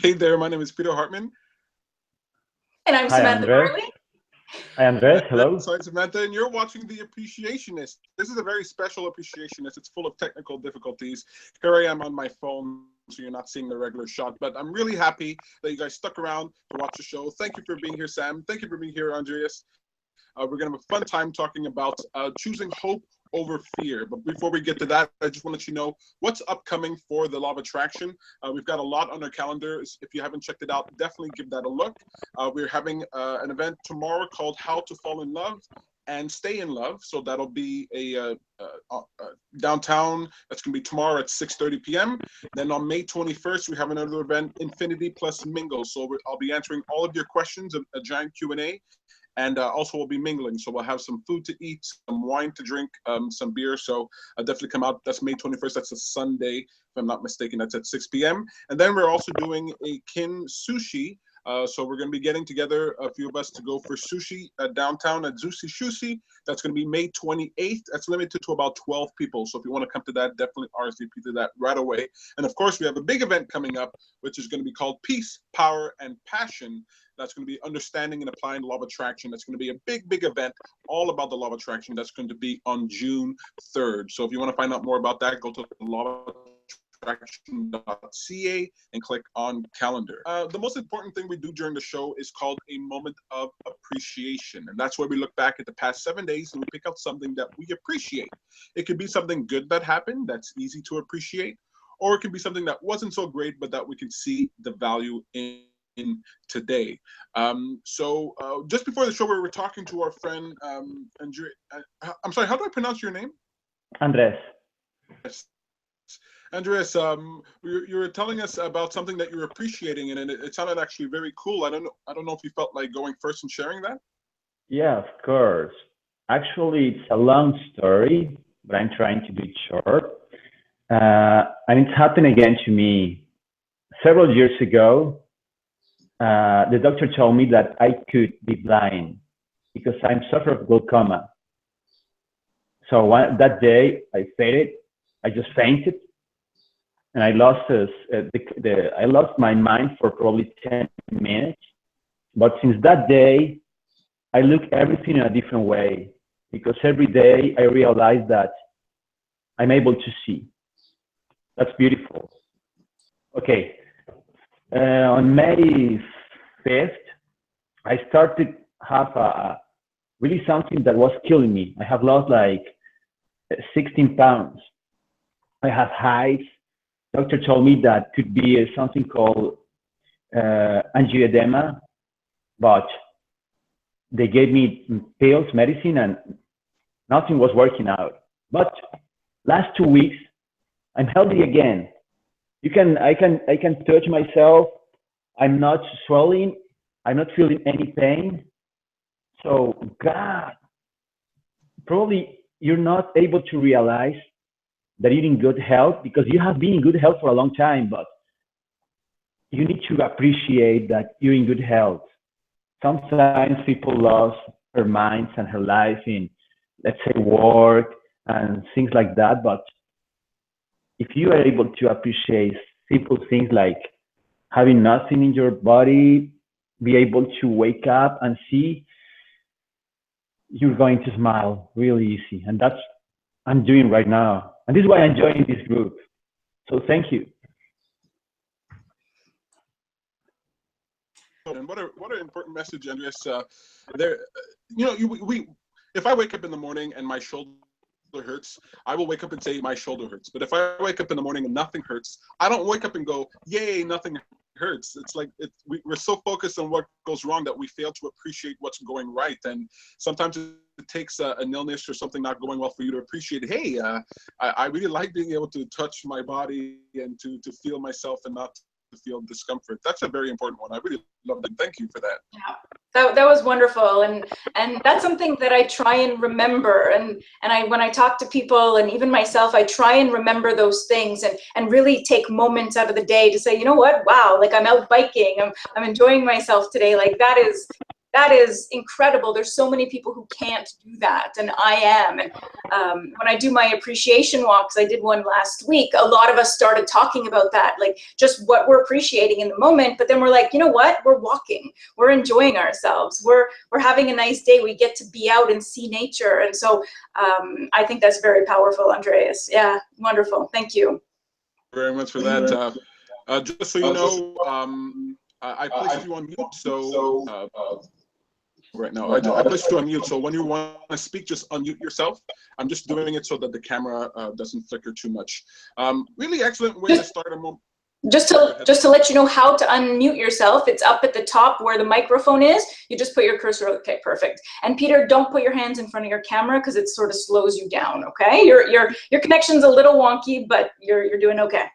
Hey there, my name is Peter Hartman. And I'm Hi, Samantha Andres. Barley. Hi, Andres. Hello. So I'm Samantha, and you're watching The Appreciationist. This is a very special Appreciationist. It's full of technical difficulties. Here I am on my phone, so you're not seeing the regular shot. But I'm really happy that you guys stuck around to watch the show. Thank you for being here, Sam. Thank you for being here, Andreas. We're going to have a fun time talking about choosing hope over fear. But before we get to that, I just want to let you know what's upcoming for the Law of Attraction. We've got a lot on our calendar. If you haven't checked it out, definitely give that a look. We're having an event tomorrow called How to Fall in Love and Stay in Love. So that'll be a downtown. That's going to be tomorrow at 6:30 p.m. Then on May 21st, we have another event, Infinity Plus Mingle. So I'll be answering all of your questions, a giant Q&A. And also we'll be mingling. So we'll have some food to eat, some wine to drink, some beer. So definitely come out. That's May 21st. That's a Sunday, if I'm not mistaken. That's at 6 p.m. And then we're also doing a kin sushi. So we're going to be getting together, a few of us, to go for sushi downtown at Zushi Shushi. That's going to be May 28th. That's limited to about 12 people. So if you want to come to that, definitely RSVP to that right away. And of course, we have a big event coming up, which is going to be called Peace, Power, and Passion. That's going to be understanding and applying the law of attraction. That's going to be a big, big event all about the law of attraction. That's going to be on June 3rd. So if you want to find out more about that, go to lawofattraction.ca and click on calendar. The most important thing we do during the show is called a moment of appreciation. And that's where we look back at the past 7 days and we pick out something that we appreciate. It could be something good that happened that's easy to appreciate, or it could be something that wasn't so great, but that we can see the value in today. Just before the show, we were talking to our friend Andre. I'm sorry, how do I pronounce your name? Andres. Yes. Andreas, you were telling us about something that you're appreciating, and it sounded actually very cool. I don't know if you felt like going first and sharing that. Yeah, of course. Actually, it's a long story, but I'm trying to be short. And it's happened again to me several years ago. The doctor told me that I could be blind because I'm suffering of glaucoma. So that day I fainted. I just fainted, and I lost I lost my mind for probably 10 minutes. But since that day, I look everything in a different way because every day I realize that I'm able to see. That's beautiful. Okay. On May 5th, I started to have really something that was killing me. I have lost like 16 pounds. I have hives. Doctor told me that could be something called angioedema, but they gave me pills, medicine, and nothing was working out. But last 2 weeks, I'm healthy again. I can touch myself. I'm not swelling. I'm not feeling any pain. So God, probably you're not able to realize that you're in good health because you have been in good health for a long time, but you need to appreciate that you're in good health. Sometimes people lose their minds and her life in, let's say, work and things like that. But if you are able to appreciate simple things like having nothing in your body, be able to wake up and see, you're going to smile really easy. And that's what I'm doing right now. And this is why I'm joining this group. So thank you. And what an important message, Andreas. If I wake up in the morning and my shoulder hurts, I will wake up and say my shoulder hurts. But if I wake up in the morning and nothing hurts, I don't wake up and go, yay, nothing hurts. It's like we're so focused on what goes wrong that we fail to appreciate what's going right. And sometimes it takes an illness or something not going well for you to appreciate, hey, I really like being able to touch my body and to feel myself and not to feel discomfort. That's a very important one. I really love that. Thank you for that. Yeah, that was wonderful, and that's something that I try and remember. And when I talk to people and even myself, I try and remember those things and really take moments out of the day to say, you know what, wow, like I'm out biking, I'm enjoying myself today. Like that is that is incredible. There's so many people who can't do that, and I am. And when I do my appreciation walks, I did one last week, a lot of us started talking about that, like just what we're appreciating in the moment. But then we're like, you know what? We're walking, we're enjoying ourselves, we're having a nice day, we get to be out and see nature. And so I think that's very powerful, Andreas. Yeah, wonderful. Thank you very much for that. Just so you know, I placed you on mute, so right now I placed you on mute. So when you want to speak, just unmute yourself. I'm just doing it so that the camera doesn't flicker too much. Really excellent way to start a moment. Just to let you know how to unmute yourself, it's up at the top where the microphone is. You just put your cursor. Okay, perfect. And Peter, don't put your hands in front of your camera because it sort of slows you down. Okay, your connection's a little wonky, but you're doing okay.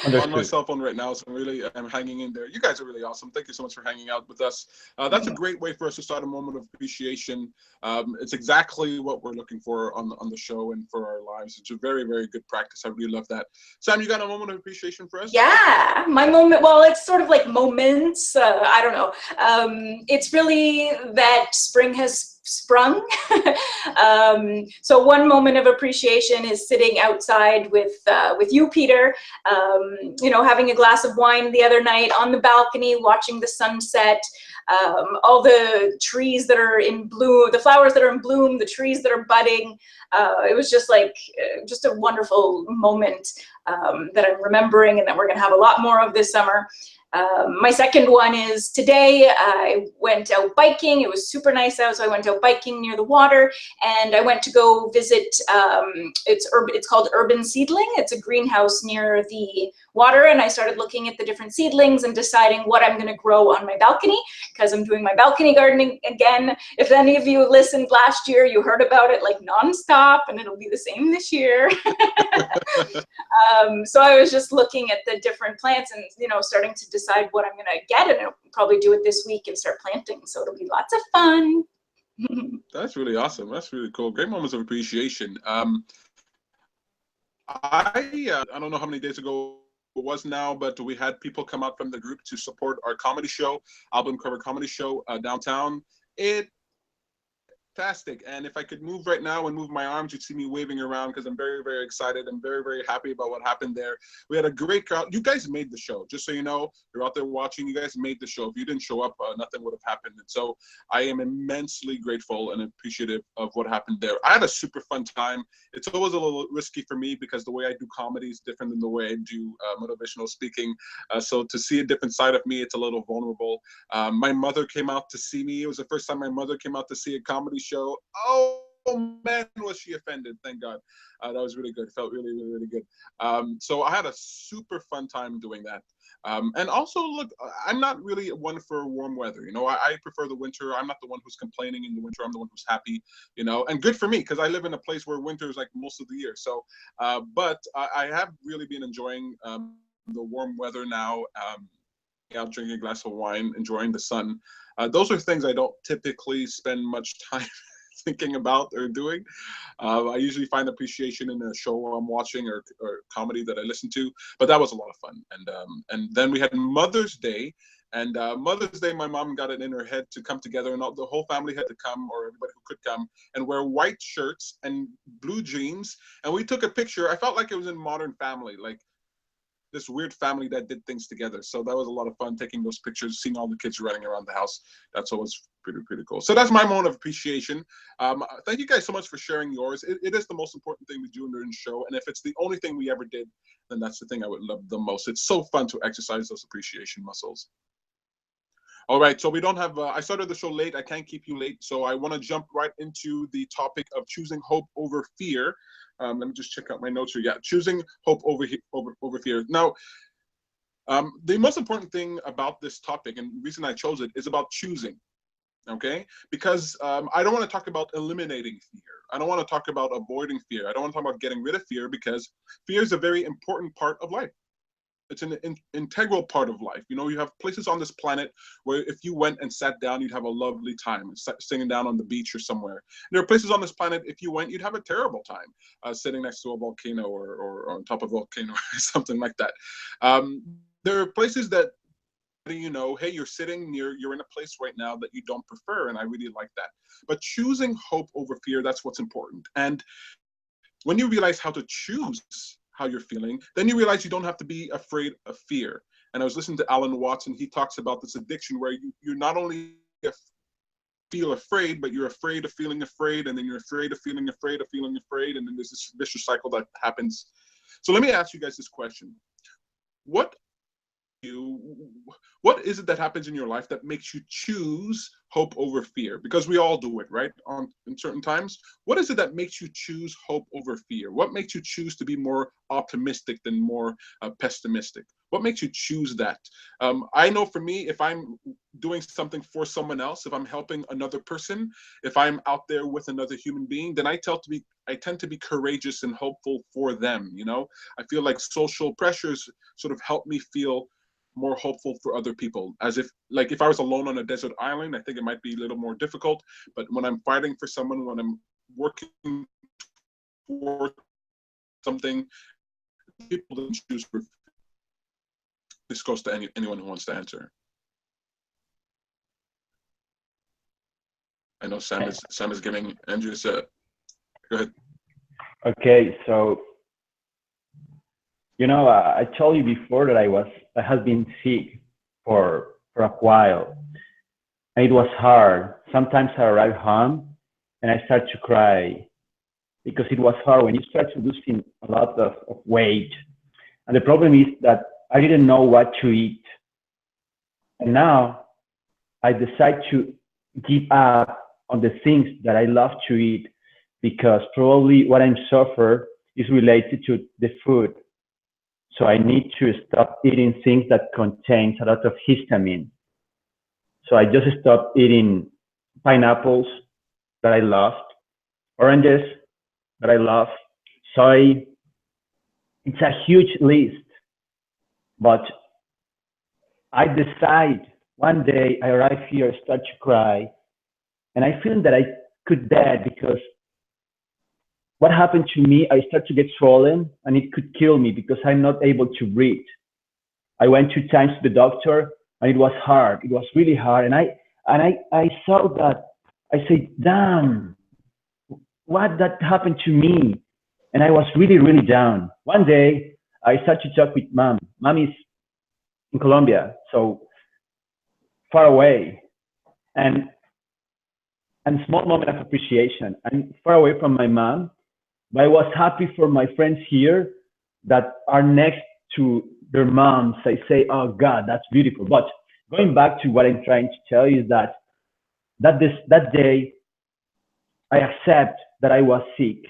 On my cell phone right now, so I'm hanging in there. You guys are really awesome. Thank you so much for hanging out with us. That's a great way for us to start a moment of appreciation. It's exactly what we're looking for on the show and for our lives. It's a very, very good practice. I really love that. Sam, you got a moment of appreciation for us? Yeah, my moment, well, it's sort of like moments. I don't know. It's really that spring has sprung. So one moment of appreciation is sitting outside with you, Peter, you know, having a glass of wine the other night on the balcony, watching the sunset, all the trees that are in bloom, the flowers that are in bloom, the trees that are budding. It was just like, just a wonderful moment that I'm remembering and that we're gonna have a lot more of this summer. My second one is today I went out biking. It was super nice out, so I went out biking near the water, and I went to go visit, it's called Urban Seedling. It's a greenhouse near the water, and I started looking at the different seedlings and deciding what I'm gonna grow on my balcony, because I'm doing my balcony gardening again. If any of you listened last year, you heard about it like nonstop, and it'll be the same this year. So I was just looking at the different plants and, you know, starting to decide what I'm gonna get, and I'll probably do it this week and start planting. So it'll be lots of fun. That's really awesome. That's really cool. Great moments of appreciation. I don't know how many days ago it was now, but we had people come out from the group to support our comedy show, album cover comedy show downtown. Fantastic. And if I could move right now and move my arms, you'd see me waving around because I'm very, very excited and very, very happy about what happened there. We had a great crowd. You guys made the show. Just so you know, you're out there watching, you guys made the show. If you didn't show up, nothing would have happened. And so I am immensely grateful and appreciative of what happened there. I had a super fun time. It's always a little risky for me because the way I do comedy is different than the way I do motivational speaking. So to see a different side of me, it's a little vulnerable. My mother came out to see me. It was the first time my mother came out to see a comedy show. Oh man, was she offended. Thank God. That was really good. Felt really, really, really good. So I had a super fun time doing that. And also, look, I'm not really one for warm weather. You know, I prefer the winter. I'm not the one who's complaining in the winter. I'm the one who's happy, you know, and good for me because I live in a place where winter is like most of the year. So, but I have really been enjoying the warm weather now. Out drinking a glass of wine, enjoying the sun. Those are things I don't typically spend much time thinking about or doing. I usually find appreciation in a show I'm watching or comedy that I listen to, but that was a lot of fun. And then we had Mother's Day, and Mother's Day, my mom got it in her head to come together, and the whole family had to come, or everybody who could come, and wear white shirts and blue jeans, and we took a picture. I felt like it was in Modern Family, like this weird family that did things together. So that was a lot of fun taking those pictures, seeing all the kids running around the house. That's always pretty cool. So that's my moment of appreciation. Thank you guys so much for sharing yours. It is the most important thing we do during the show. And if it's the only thing we ever did, then that's the thing I would love the most. It's so fun to exercise those appreciation muscles. All right, so we don't have, I started the show late. I can't keep you late. So I want to jump right into the topic of choosing hope over fear. Let me just check out my notes here. Yeah, choosing hope over fear. Now, the most important thing about this topic, and the reason I chose it, is about choosing, okay? Because I don't want to talk about eliminating fear. I don't want to talk about avoiding fear. I don't want to talk about getting rid of fear, because fear is a very important part of life. It's an integral part of life. You know, you have places on this planet where if you went and sat down, you'd have a lovely time, sitting down on the beach or somewhere. And there are places on this planet, if you went, you'd have a terrible time, sitting next to a volcano or on top of a volcano or something like that. There are places that you know, hey, you're in a place right now that you don't prefer, and I really like that. But choosing hope over fear, that's what's important. And when you realize how to choose how you're feeling, then you realize you don't have to be afraid of fear. And I was listening to Alan Watts, and he talks about this addiction where you not only feel afraid, but you're afraid of feeling afraid, and then you're afraid of feeling afraid of feeling afraid, and then there's this vicious cycle that happens. So let me ask you guys this question. What is it that happens in your life that makes you choose hope over fear? Because we all do it, right? In certain times. What is it that makes you choose hope over fear? What makes you choose to be more optimistic than more pessimistic? What makes you choose that? I know for me, if I'm doing something for someone else, if I'm helping another person, if I'm out there with another human being, then I tend to be courageous and hopeful for them. You know, I feel like social pressures sort of help me feel more hopeful for other people. As if I was alone on a desert island, I think it might be a little more difficult. But when I'm fighting for someone, when I'm working for something, people don't choose for. This goes to anyone who wants to answer. I know Sam is giving Andrew a. Go ahead. Okay, so you know, I told you before that I have been sick for a while, and it was hard. Sometimes I arrive home and I start to cry because it was hard when you start losing a lot of weight. And the problem is that I didn't know what to eat. And now I decide to give up on the things that I love to eat because probably what I'm suffering is related to the food. So I need to stop eating things that contain a lot of histamine. So I just stopped eating pineapples that I loved, oranges that I love, soy. It's a huge list. But I decide one day I arrive here, start to cry, and I feel that I could die because what happened to me, I start to get swollen and it could kill me because I'm not able to breathe. I went 2 times to the doctor and it was hard. It was really hard. And I saw that. I said, damn, what that happened to me? And I was really, really down. One day I started to talk with mom. Mom is in Colombia, so far away. And small moment of appreciation. I'm far away from my mom, but I was happy for my friends here that are next to their moms. I say, oh God, that's beautiful. But going back to what I'm trying to tell you is that day, I accept that I was sick.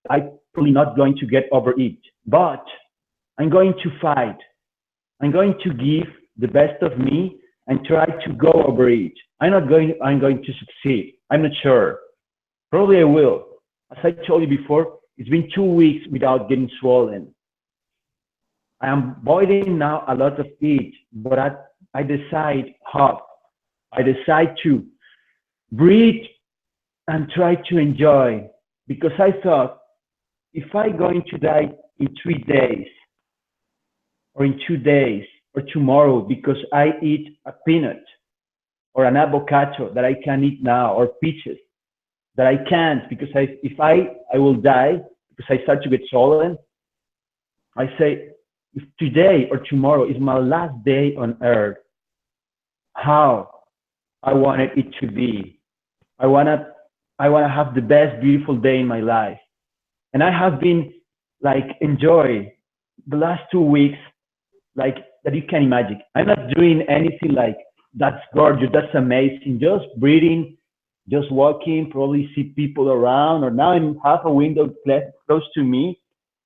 I'm probably not going to get over it, but I'm going to fight. I'm going to give the best of me and try to go over it. I'm going to succeed. I'm not sure. Probably I will. As I told you before, it's been 2 weeks without getting swollen. I am avoiding now a lot of it, but I decide hop. I decide to breathe and try to enjoy, because I thought if I'm going to die in 3 days or in 2 days or tomorrow because I eat a peanut or an avocado that I can eat now, or peaches that I can't because if I will die because I start to get swollen, I say, if today or tomorrow is my last day on earth, how I wanted it to be. I wanna have the best beautiful day in my life. And I have been like enjoy the last 2 weeks like that you can imagine. I'm not doing anything like that's gorgeous, that's amazing. Just breathing, just walking, probably see people around, or now I have a window close to me.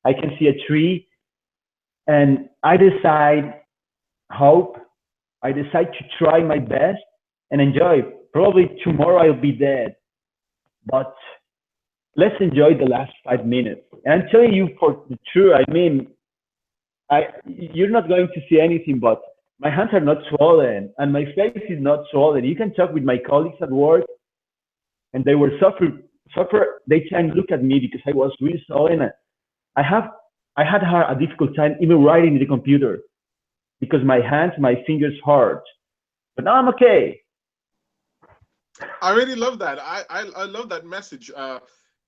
I can see a tree, and I decide hope. I decide to try my best and enjoy. Probably tomorrow I'll be dead, but let's enjoy the last 5 minutes. And I'm telling you for the truth, I mean, you're not going to see anything, but my hands are not swollen and my face is not swollen. You can talk with my colleagues at work, and they were suffer. They can look at me because I was really swollen. I had a difficult time even writing in the computer because my hands, my fingers hurt. But now I'm okay. I really love that. I love that message.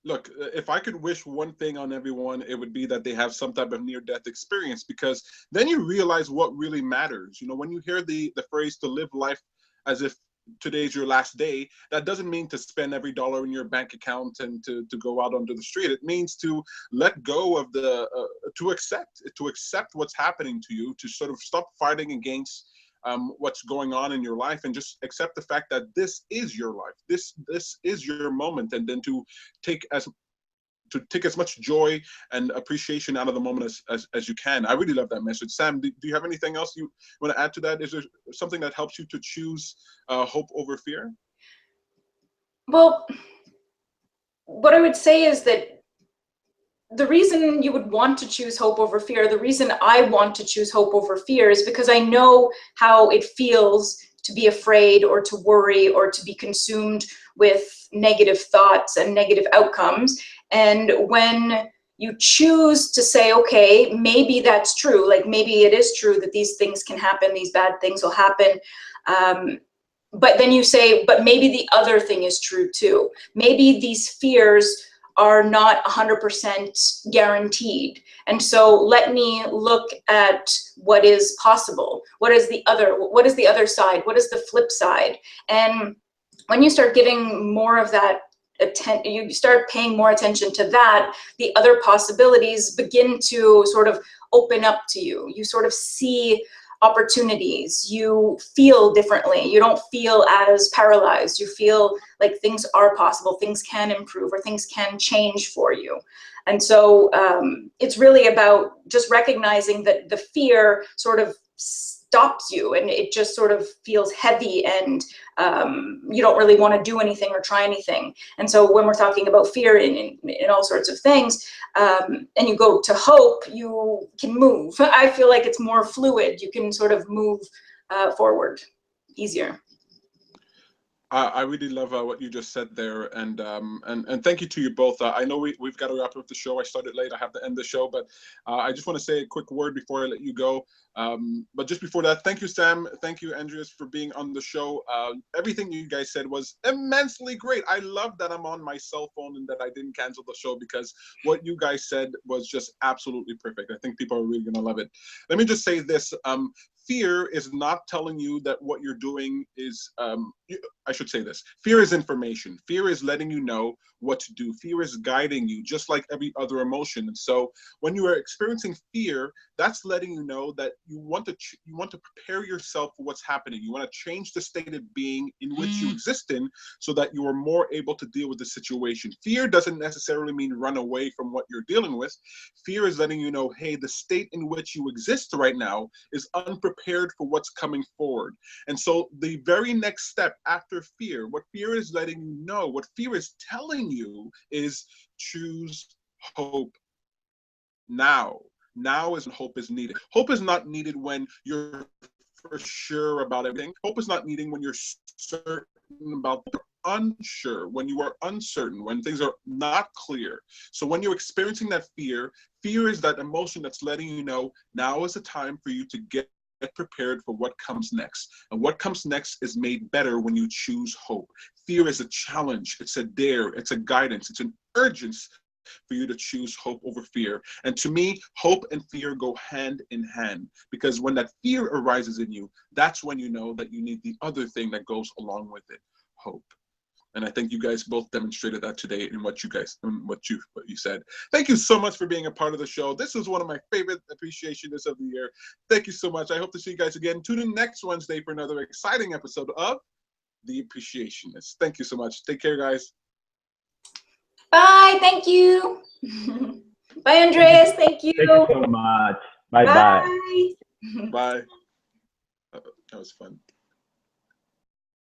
Look, if I could wish one thing on everyone, it would be that they have some type of near-death experience, because then you realize what really matters. You know, when you hear the phrase to live life as if today's your last day, that doesn't mean to spend every dollar in your bank account and to go out onto the street. It means to let go of the, to accept what's happening to you, to sort of stop fighting against what's going on in your life, and just accept the fact that this is your life. This is your moment, and then to take as much joy and appreciation out of the moment as you can. I really love that message. Sam, do you have anything else you want to add to that? Is there something that helps you to choose hope over fear? Well, what I would say is that the reason you would want to choose hope over fear, the reason I want to choose hope over fear, is because I know how it feels to be afraid or to worry or to be consumed with negative thoughts and negative outcomes. And when you choose to say, okay, maybe that's true, like maybe it is true that these things can happen, these bad things will happen, but then you say, but maybe the other thing is true too. Maybe these fears are not 100% guaranteed. And so let me look at what is possible. What is the other side? What is the flip side? And when you start giving more of that attention, you start paying more attention to that, the other possibilities begin to sort of open up to you. You sort of see opportunities, you feel differently, you don't feel as paralyzed, you feel like things are possible, things can improve, or things can change for you. And so it's really about just recognizing that the fear sort of stops you, and it just sort of feels heavy, and you don't really want to do anything or try anything. And so when we're talking about fear in all sorts of things, and you go to hope, you can move. I feel like it's more fluid. You can sort of move forward easier. I really love what you just said there, and thank you to you both. I know we've got to wrap up the show. I started late. I have to end the show, but I just want to say a quick word before I let you go. But just before that, thank you, Sam. Thank you, Andreas, for being on the show. Everything you guys said was immensely great. I love that I'm on my cell phone and that I didn't cancel the show, because what you guys said was just absolutely perfect. I think people are really going to love it. Let me just say this. Fear is not telling you that what you're doing is, I should say this. Fear is information. Fear is letting you know what to do. Fear is guiding you, just like every other emotion. And so when you are experiencing fear, that's letting you know that you want to prepare yourself for what's happening. You want to change the state of being in which you exist in, so that you are more able to deal with the situation. Fear doesn't necessarily mean run away from what you're dealing with. Fear is letting you know, hey, the state in which you exist right now is unprepared for what's coming forward. And so the very next step after fear, what fear is letting you know, what fear is telling you, is choose hope now. Now is when hope is needed. Hope is not needed when you're for sure about everything. Hope is not needed when you're certain about, unsure, when you are uncertain, when things are not clear. So when you're experiencing that fear, fear is that emotion that's letting you know now is the time for you to get prepared for what comes next. And what comes next is made better when you choose hope. Fear is a challenge, it's a dare, it's a guidance, it's an urgency for you to choose hope over fear. And to me, hope and fear go hand in hand, because when that fear arises in you, that's when you know that you need the other thing that goes along with it, hope. And I think you guys both demonstrated that today in what you said. Thank you so much for being a part of the show. This was one of my favorite Appreciationists of the year. Thank you so much. I hope to see you guys again. Tune in next Wednesday for another exciting episode of The Appreciationist. Thank you so much. Take care, guys. Bye. Thank you. Bye, Andreas. Thank you. Thank you so much. Bye-bye. Bye. Bye. That was fun.